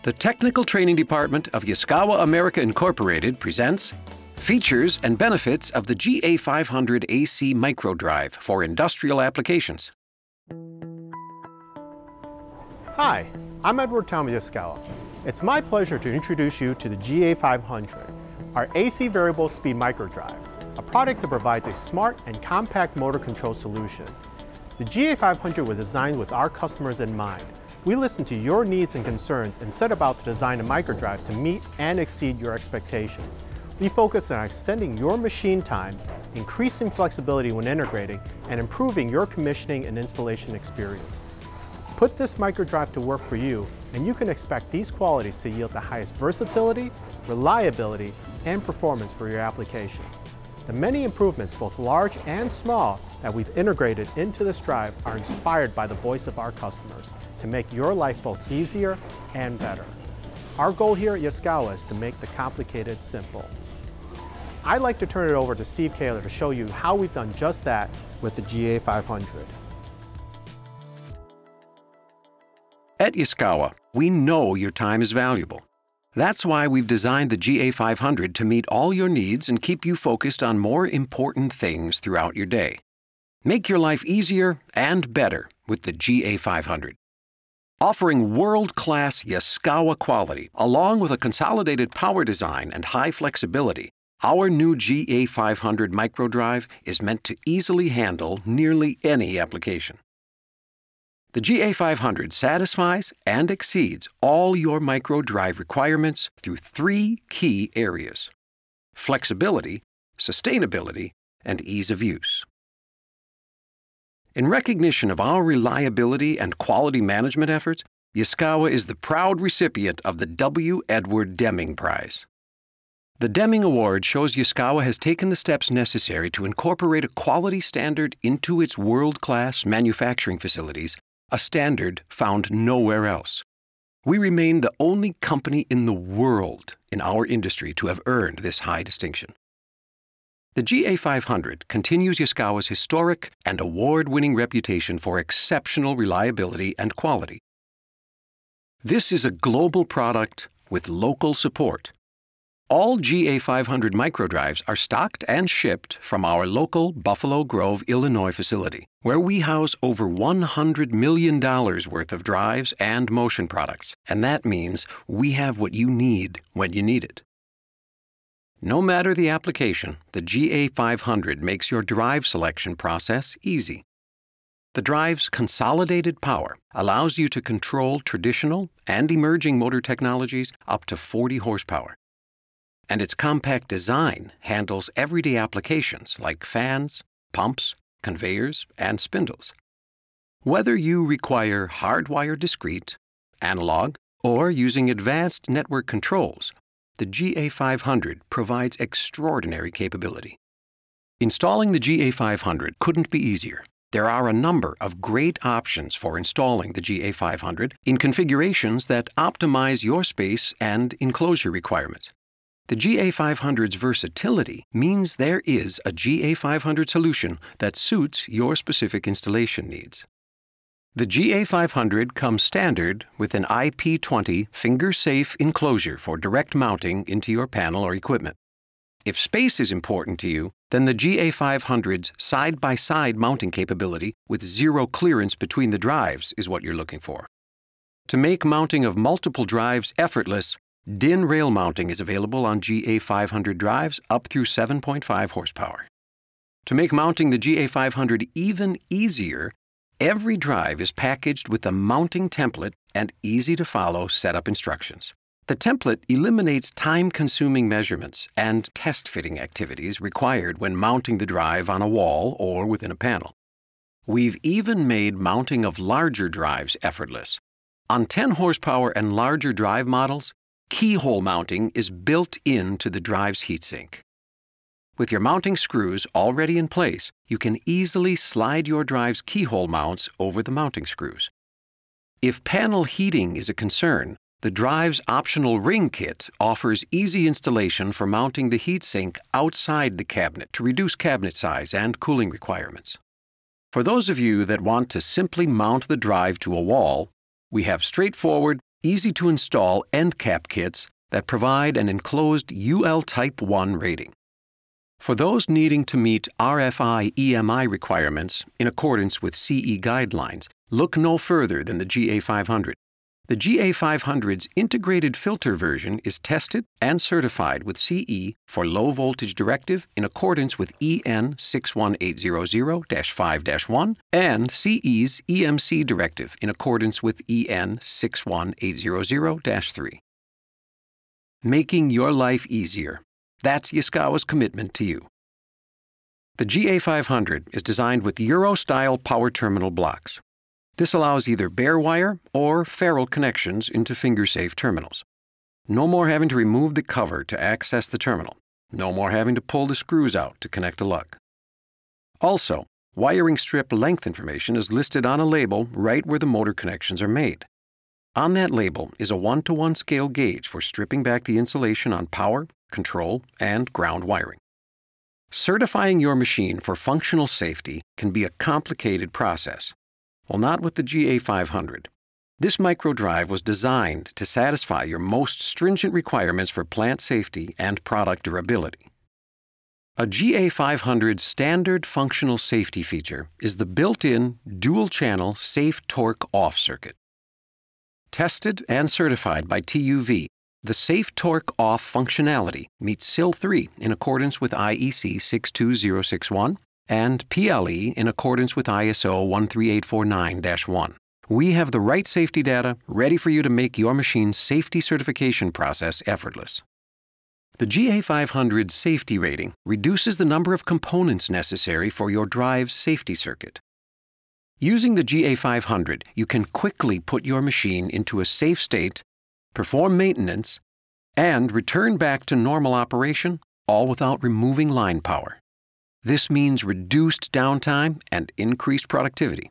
The Technical Training Department of Yaskawa America Incorporated presents Features and Benefits of the GA500 AC Microdrive for Industrial Applications. Hi, I'm Edward Tom Yaskawa. It's my pleasure to introduce you to the GA500, our AC variable speed microdrive, a product that provides a smart and compact motor control solution. The GA500 was designed with our customers in mind. We listened to your needs and concerns and set about to design a microdrive to meet and exceed your expectations. We focus on extending your machine time, increasing flexibility when integrating, and improving your commissioning and installation experience. Put this microdrive to work for you, and you can expect these qualities to yield the highest versatility, reliability, and performance for your applications. The many improvements, both large and small, that we've integrated into this drive are inspired by the voice of our customers to make your life both easier and better. Our goal here at Yaskawa is to make the complicated simple. I'd like to turn it over to Steve Kaler to show you how we've done just that with the GA500. At Yaskawa, we know your time is valuable. That's why we've designed the GA500 to meet all your needs and keep you focused on more important things throughout your day. Make your life easier and better with the GA500. Offering world-class Yaskawa quality, along with a consolidated power design and high flexibility, our new GA500 microdrive is meant to easily handle nearly any application. The GA500 satisfies and exceeds all your microdrive requirements through three key areas: flexibility, sustainability, and ease of use. In recognition of our reliability and quality management efforts, Yaskawa is the proud recipient of the W. Edward Deming Prize. The Deming Award shows Yaskawa has taken the steps necessary to incorporate a quality standard into its world-class manufacturing facilities, a standard found nowhere else. We remain the only company in the world in our industry to have earned this high distinction. The GA500 continues Yaskawa's historic and award-winning reputation for exceptional reliability and quality. This is a global product with local support. All GA500 microdrives are stocked and shipped from our local Buffalo Grove, Illinois facility, where we house over $100 million worth of drives and motion products, and that means we have what you need when you need it. No matter the application, the GA500 makes your drive selection process easy. The drive's consolidated power allows you to control traditional and emerging motor technologies up to 40 horsepower. And its compact design handles everyday applications like fans, pumps, conveyors, and spindles. Whether you require hardwired discrete, analog, or using advanced network controls, the GA500 provides extraordinary capability. Installing the GA500 couldn't be easier. There are a number of great options for installing the GA500 in configurations that optimize your space and enclosure requirements. The GA500's versatility means there is a GA500 solution that suits your specific installation needs. The GA500 comes standard with an IP20 finger-safe enclosure for direct mounting into your panel or equipment. If space is important to you, then the GA500's side-by-side mounting capability with zero clearance between the drives is what you're looking for. To make mounting of multiple drives effortless, DIN rail mounting is available on GA500 drives up through 7.5 horsepower. To make mounting the GA500 even easier, every drive is packaged with a mounting template and easy-to-follow setup instructions. The template eliminates time-consuming measurements and test-fitting activities required when mounting the drive on a wall or within a panel. We've even made mounting of larger drives effortless. On 10 horsepower and larger drive models, keyhole mounting is built into the drive's heatsink. With your mounting screws already in place, you can easily slide your drive's keyhole mounts over the mounting screws. If panel heating is a concern, the drive's optional ring kit offers easy installation for mounting the heatsink outside the cabinet to reduce cabinet size and cooling requirements. For those of you that want to simply mount the drive to a wall, we have straightforward, easy to install end cap kits that provide an enclosed UL Type 1 rating. For those needing to meet RFI EMI requirements in accordance with CE guidelines, look no further than the GA500. The GA500's integrated filter version is tested and certified with CE for low voltage directive in accordance with EN 61800-5-1 and CE's EMC directive in accordance with EN 61800-3. Making your life easier. That's Yaskawa's commitment to you. The GA500 is designed with Euro-style power terminal blocks. This allows either bare wire or ferrule connections into finger-safe terminals. No more having to remove the cover to access the terminal. No more having to pull the screws out to connect a lug. Also, wiring strip length information is listed on a label right where the motor connections are made. On that label is a 1-to-1 scale gauge for stripping back the insulation on power, control, and ground wiring. Certifying your machine for functional safety can be a complicated process. Well, not with the GA500. This microdrive was designed to satisfy your most stringent requirements for plant safety and product durability. A GA500 standard functional safety feature is the built-in dual-channel safe torque off circuit. Tested and certified by TÜV, the safe torque off functionality meets SIL 3 in accordance with IEC 62061 and PLE in accordance with ISO 13849-1. We have the right safety data ready for you to make your machine's safety certification process effortless. The GA500's safety rating reduces the number of components necessary for your drive's safety circuit. Using the GA500, you can quickly put your machine into a safe state, perform maintenance, and return back to normal operation, all without removing line power. This means reduced downtime and increased productivity.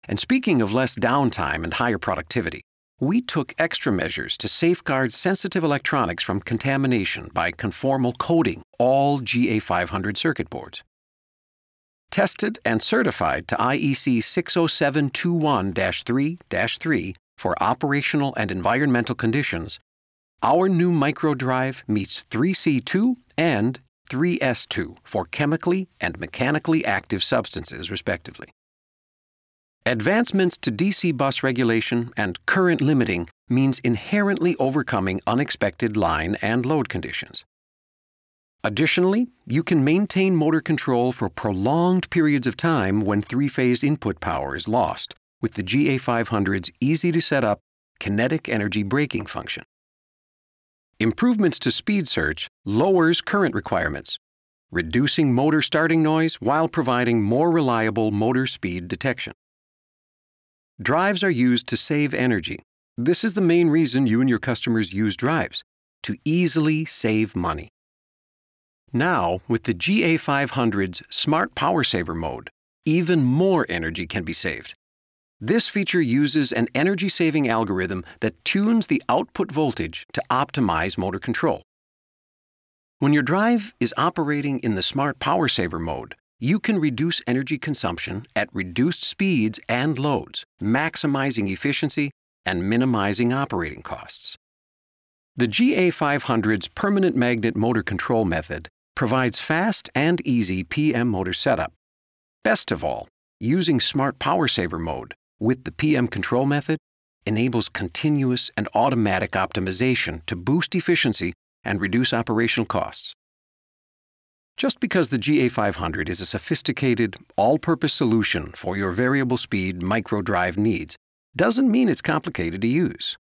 And speaking of less downtime and higher productivity, we took extra measures to safeguard sensitive electronics from contamination by conformal coating all GA500 circuit boards. Tested and certified to IEC 60721-3-3 for operational and environmental conditions, our new microdrive meets 3C2 and 3S2 for chemically and mechanically active substances, respectively. Advancements to DC bus regulation and current limiting means inherently overcoming unexpected line and load conditions. Additionally, you can maintain motor control for prolonged periods of time when three-phase input power is lost with the GA500's easy-to-set-up kinetic energy braking function. Improvements to speed search lowers current requirements, reducing motor starting noise while providing more reliable motor speed detection. Drives are used to save energy. This is the main reason you and your customers use drives, to easily save money. Now, with the GA500's Smart Power Saver mode, even more energy can be saved. This feature uses an energy-saving algorithm that tunes the output voltage to optimize motor control. When your drive is operating in the Smart Power Saver mode, you can reduce energy consumption at reduced speeds and loads, maximizing efficiency and minimizing operating costs. The GA500's permanent magnet motor control method provides fast and easy PM motor setup. Best of all, using Smart Power Saver mode with the PM control method enables continuous and automatic optimization to boost efficiency and reduce operational costs. Just because the GA500 is a sophisticated, all-purpose solution for your variable speed microdrive needs doesn't mean it's complicated to use.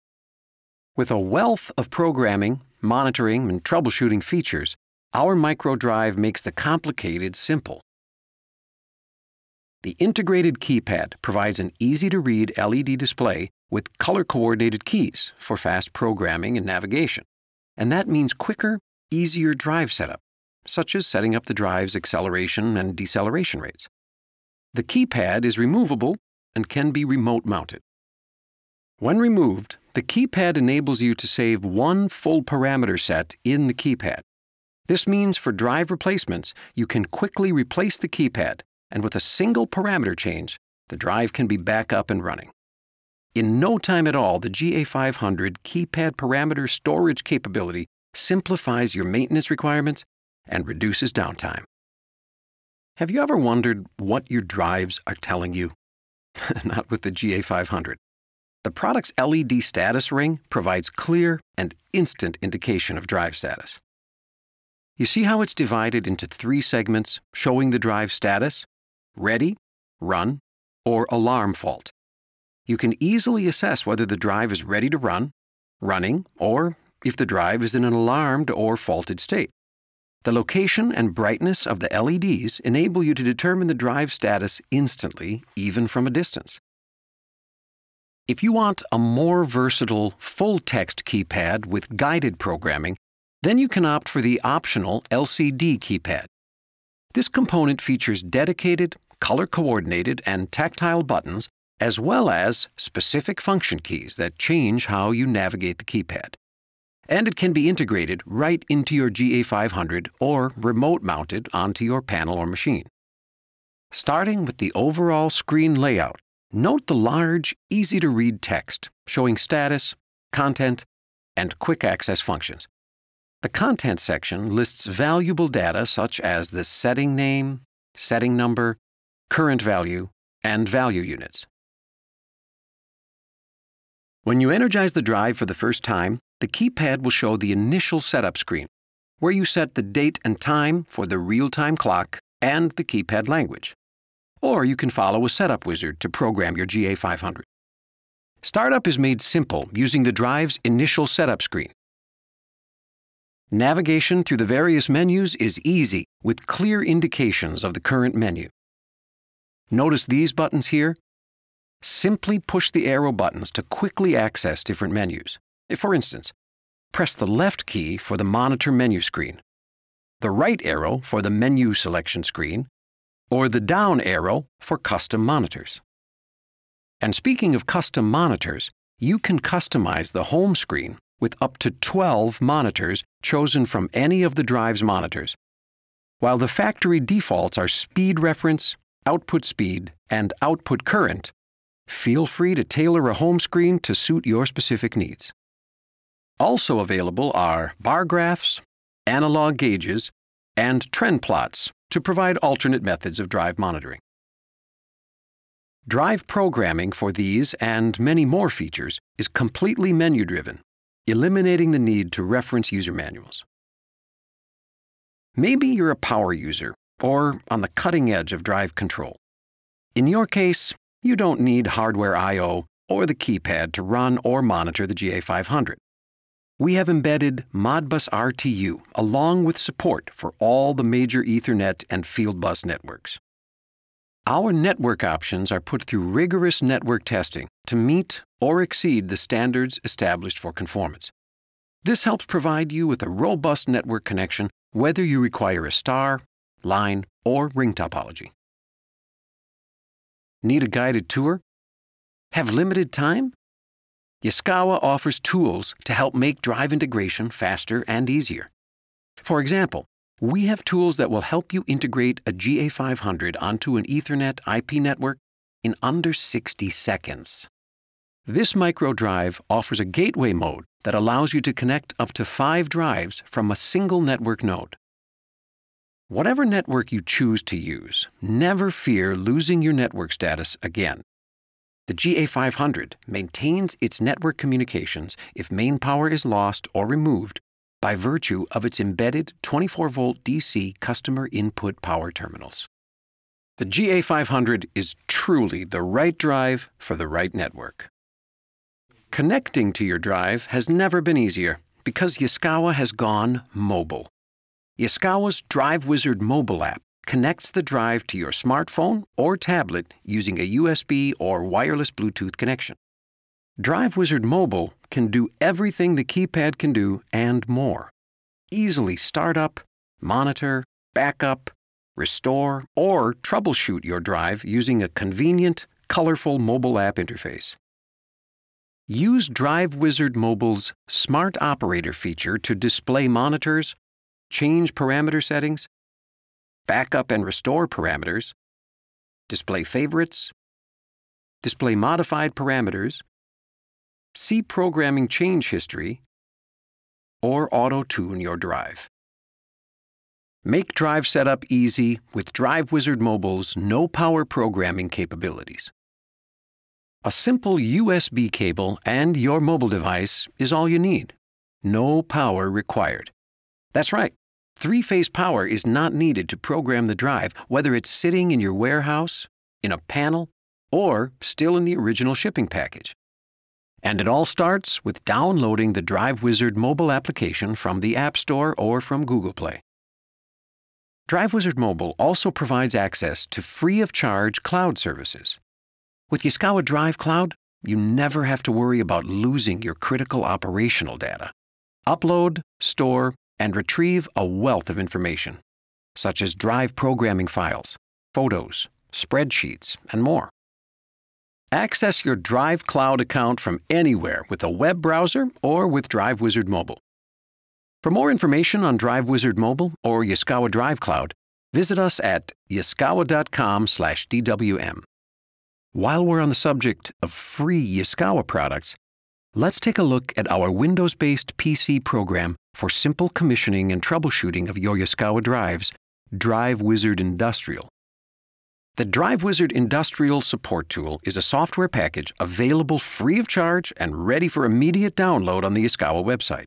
With a wealth of programming, monitoring, and troubleshooting features, our microdrive makes the complicated simple. The integrated keypad provides an easy-to-read LED display with color-coordinated keys for fast programming and navigation. And that means quicker, easier drive setup, such as setting up the drive's acceleration and deceleration rates. The keypad is removable and can be remote-mounted. When removed, the keypad enables you to save one full parameter set in the keypad. This means for drive replacements, you can quickly replace the keypad, and with a single parameter change, the drive can be back up and running. In no time at all, the GA500 keypad parameter storage capability simplifies your maintenance requirements and reduces downtime. Have you ever wondered what your drives are telling you? Not with the GA500. The product's LED status ring provides clear and instant indication of drive status. You see how it's divided into 3 segments showing the drive status: ready, run, or alarm fault. You can easily assess whether the drive is ready to run, running, or if the drive is in an alarmed or faulted state. The location and brightness of the LEDs enable you to determine the drive status instantly, even from a distance. If you want a more versatile, full-text keypad with guided programming, then you can opt for the optional LCD keypad. This component features dedicated, color-coordinated, and tactile buttons, as well as specific function keys that change how you navigate the keypad. And it can be integrated right into your GA500 or remote-mounted onto your panel or machine. Starting with the overall screen layout, note the large, easy-to-read text showing status, content, and quick access functions. The Content section lists valuable data such as the setting name, setting number, current value, and value units. When you energize the drive for the first time, the keypad will show the initial setup screen, where you set the date and time for the real-time clock and the keypad language. Or you can follow a setup wizard to program your GA500. Startup is made simple using the drive's initial setup screen. Navigation through the various menus is easy, with clear indications of the current menu. Notice these buttons here? Simply push the arrow buttons to quickly access different menus. For instance, press the left key for the monitor menu screen, the right arrow for the menu selection screen, or the down arrow for custom monitors. And speaking of custom monitors, you can customize the home screen with up to 12 monitors chosen from any of the drive's monitors. While the factory defaults are speed reference, output speed, and output current, feel free to tailor a home screen to suit your specific needs. Also available are bar graphs, analog gauges, and trend plots to provide alternate methods of drive monitoring. Drive programming for these and many more features is completely menu-driven, eliminating the need to reference user manuals. Maybe you're a power user or on the cutting edge of drive control. In your case, you don't need hardware I/O or the keypad to run or monitor the GA500. We have embedded Modbus RTU along with support for all the major Ethernet and Fieldbus networks. Our network options are put through rigorous network testing to meet or exceed the standards established for conformance. This helps provide you with a robust network connection whether you require a star, line, or ring topology. Need a guided tour? Have limited time? Yaskawa offers tools to help make drive integration faster and easier. For example, we have tools that will help you integrate a GA500 onto an Ethernet IP network in under 60 seconds. This micro drive offers a gateway mode that allows you to connect up to 5 drives from a single network node. Whatever network you choose to use, never fear losing your network status again. The GA500 maintains its network communications if main power is lost or removed by virtue of its embedded 24-volt DC customer input power terminals. The GA500 is truly the right drive for the right network. Connecting to your drive has never been easier because Yaskawa has gone mobile. Yaskawa's Drive Wizard mobile app connects the drive to your smartphone or tablet using a USB or wireless Bluetooth connection. Drive Wizard Mobile can do everything the keypad can do and more. Easily start up, monitor, backup, restore, or troubleshoot your drive using a convenient, colorful mobile app interface. Use Drive Wizard Mobile's Smart Operator feature to display monitors, change parameter settings, backup and restore parameters, display favorites, display modified parameters, see programming change history, or auto-tune your drive. Make drive setup easy with Drive Wizard Mobile's no-power programming capabilities. A simple USB cable and your mobile device is all you need. No power required. That's right. Three-phase power is not needed to program the drive, whether it's sitting in your warehouse, in a panel, or still in the original shipping package. And it all starts with downloading the Drive Wizard mobile application from the App Store or from Google Play. Drive Wizard Mobile also provides access to free-of-charge cloud services. With Yaskawa Drive Cloud, you never have to worry about losing your critical operational data. Upload, store, and retrieve a wealth of information, such as drive programming files, photos, spreadsheets, and more. Access your Drive Cloud account from anywhere with a web browser or with Drive Wizard Mobile. For more information on Drive Wizard Mobile or Yaskawa Drive Cloud, visit us at yaskawa.com/DWM. While we're on the subject of free Yaskawa products, let's take a look at our Windows-based PC program for simple commissioning and troubleshooting of your Yaskawa drives, Drive Wizard Industrial. The Drive Wizard Industrial Support Tool is a software package available free of charge and ready for immediate download on the Yaskawa website.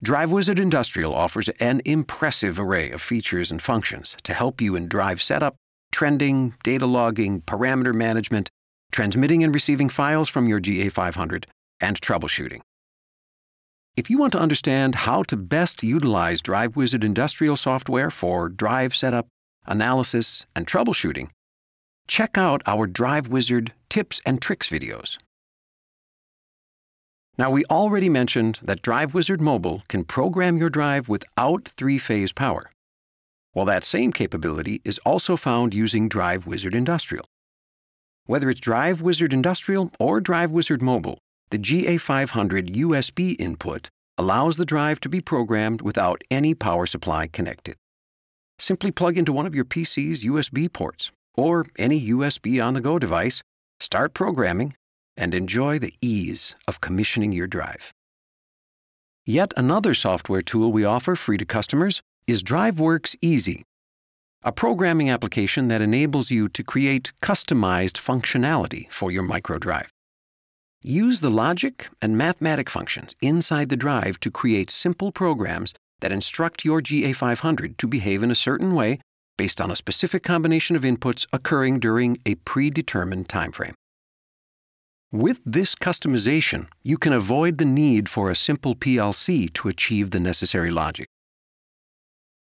Drive Wizard Industrial offers an impressive array of features and functions to help you in drive setup, trending, data logging, parameter management, transmitting and receiving files from your GA500, and troubleshooting. If you want to understand how to best utilize Drive Wizard Industrial software for drive setup, analysis, and troubleshooting, check out our Drive Wizard tips and tricks videos. Now, we already mentioned that Drive Wizard Mobile can program your drive without three-phase power. Well, that same capability is also found using Drive Wizard Industrial. Whether it's Drive Wizard Industrial or Drive Wizard Mobile, the GA500 USB input allows the drive to be programmed without any power supply connected. Simply plug into one of your PC's USB ports or any USB on-the-go device, start programming, and enjoy the ease of commissioning your drive. Yet another software tool we offer free to customers is DriveWorks Easy, a programming application that enables you to create customized functionality for your microdrive. Use the logic and mathematic functions inside the drive to create simple programs that instruct your GA500 to behave in a certain way based on a specific combination of inputs occurring during a predetermined timeframe. With this customization, you can avoid the need for a simple PLC to achieve the necessary logic.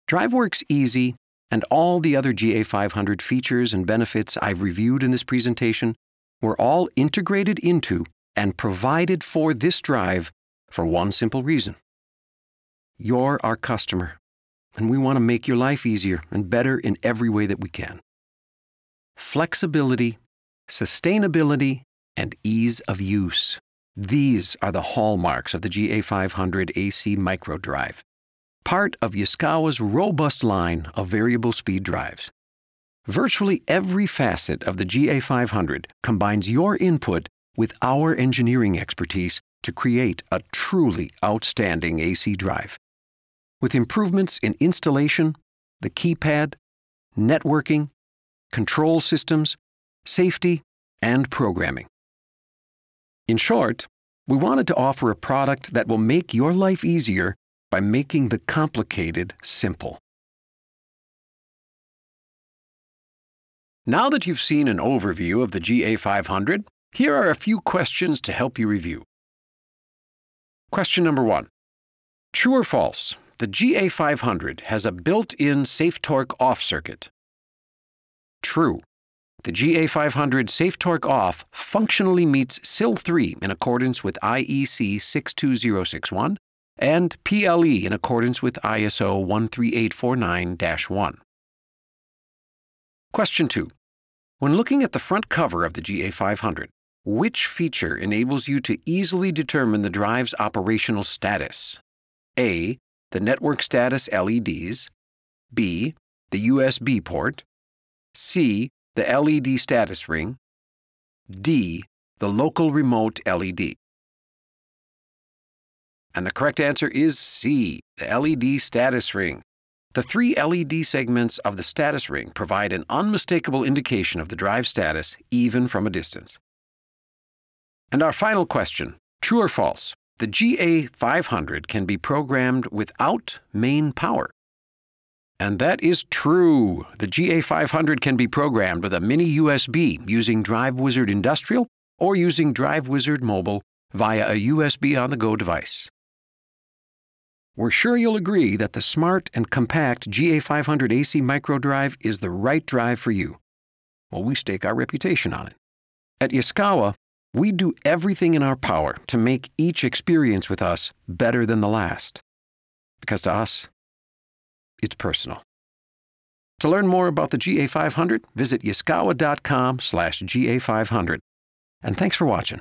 DriveWorks Easy and all the other GA500 features and benefits I've reviewed in this presentation were all integrated into and provided for this drive for one simple reason. You're our customer, and we want to make your life easier and better in every way that we can. Flexibility, sustainability, and ease of use. These are the hallmarks of the GA500 AC microdrive, part of Yaskawa's robust line of variable speed drives. Virtually every facet of the GA500 combines your input with our engineering expertise to create a truly outstanding AC drive. With improvements in installation, the keypad, networking, control systems, safety, and programming. In short, we wanted to offer a product that will make your life easier by making the complicated simple. Now that you've seen an overview of the GA500, here are a few questions to help you review. Question number 1. True or false, the GA500 has a built-in SafeTorque off circuit? True. The GA500 SafeTorque off functionally meets SIL 3 in accordance with IEC 62061 and PLE in accordance with ISO 13849-1. Question 2. When looking at the front cover of the GA500, which feature enables you to easily determine the drive's operational status? A. The network status LEDs. B. The USB port. C. The LED status ring. D. The local remote LED. And the correct answer is C, the LED status ring. The 3 LED segments of the status ring provide an unmistakable indication of the drive status, even from a distance. And our final question, true or false? The GA500 can be programmed without main power. And that is true. The GA500 can be programmed with a mini USB using DriveWizard Industrial or using DriveWizard Mobile via a USB on-the-go device. We're sure you'll agree that the smart and compact GA500 AC micro drive is the right drive for you. Well, we stake our reputation on it. At Yaskawa, we do everything in our power to make each experience with us better than the last. Because to us, it's personal. To learn more about the GA500, visit yaskawa.com/GA500. And thanks for watching.